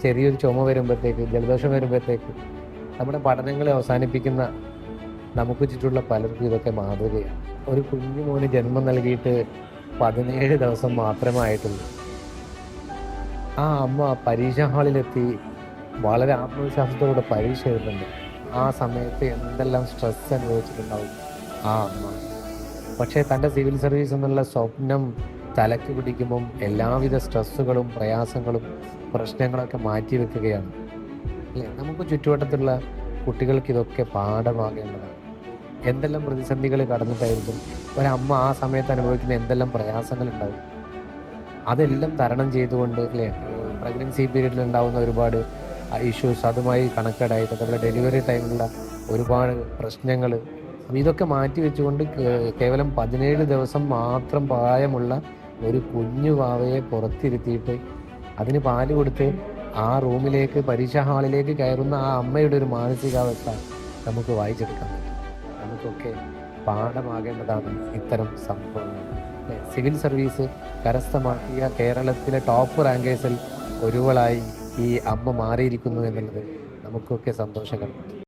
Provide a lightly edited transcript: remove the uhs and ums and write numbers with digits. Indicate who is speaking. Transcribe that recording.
Speaker 1: ചെറിയൊരു ചുമ വരുമ്പോഴത്തേക്ക്, ജലദോഷം വരുമ്പോഴത്തേക്ക് നമ്മുടെ പഠനങ്ങളെ അവസാനിപ്പിക്കുന്ന നമുക്ക് ചുറ്റുമുള്ള പലർക്കും ഇതൊക്കെ മാതൃകയാണ്. ഒരു കുഞ്ഞു മോന് ജന്മം നൽകിയിട്ട് 17 ദിവസം മാത്രമേ ആയിട്ടുള്ളൂ. ആ അമ്മ പരീക്ഷാ ഹാളിലെത്തി വളരെ ആത്മവിശ്വാസത്തോടെ പരീക്ഷ എഴുതുന്നുണ്ട്. ആ സമയത്ത് എന്തെല്ലാം സ്ട്രെസ് അനുഭവിച്ചിട്ടുണ്ടാവും ആ അമ്മ. പക്ഷേ തൻ്റെ സിവിൽ സർവീസ് എന്നുള്ള സ്വപ്നം തലയ്ക്ക് പിടിക്കുമ്പം എല്ലാവിധ സ്ട്രെസ്സുകളും പ്രയാസങ്ങളും പ്രശ്നങ്ങളൊക്കെ മാറ്റി വെക്കുകയാണ്. അല്ലേ? നമുക്ക് ചുറ്റുവട്ടത്തുള്ള കുട്ടികൾക്ക് ഇതൊക്കെ പാഠമാകേണ്ടതാണ്. എന്തെല്ലാം പ്രതിസന്ധികൾ കടന്നിട്ടായിരിക്കും ഒരമ്മ ആ സമയത്ത് അനുഭവിക്കുന്ന എന്തെല്ലാം പ്രയാസങ്ങളുണ്ടാവും. അതെല്ലാം തരണം ചെയ്തുകൊണ്ട്, അല്ലേ, പ്രഗ്നൻസി പീരീഡിൽ ഉണ്ടാവുന്ന ഒരുപാട് ഇഷ്യൂസ്, അതുമായി കണക്റ്റഡ് ആയിട്ട് അതുപോലെ ഡെലിവറി ടൈമിലുള്ള ഒരുപാട് പ്രശ്നങ്ങൾ, ഇതൊക്കെ മാറ്റി വെച്ചുകൊണ്ട് കേവലം 17 ദിവസം മാത്രം പ്രായമുള്ള ഒരു കുഞ്ഞു വാവയെ പുറത്തിരുത്തിയിട്ട് അതിന് പാല് കൊടുത്ത് ആ റൂമിലേക്ക്, പരീക്ഷാ ഹാളിലേക്ക് കയറുന്ന ആ അമ്മയുടെ ഒരു മാനസികാവസ്ഥ നമുക്ക് വായിച്ചെടുക്കാൻ പറ്റും. നമുക്കൊക്കെ പാഠമാകേണ്ടതാണ് ഇത്തരം സംഭവങ്ങൾ. സിവിൽ സർവീസ് കരസ്ഥമാക്കിയ കേരളത്തിലെ ടോപ്പ് റാങ്കേഴ്സിൽ ഒരുവളായി ഈ അമ്മ മാറിയിരിക്കുന്നു എന്നുള്ളത് നമുക്കൊക്കെ സന്തോഷം കൽപ്പിക്കും.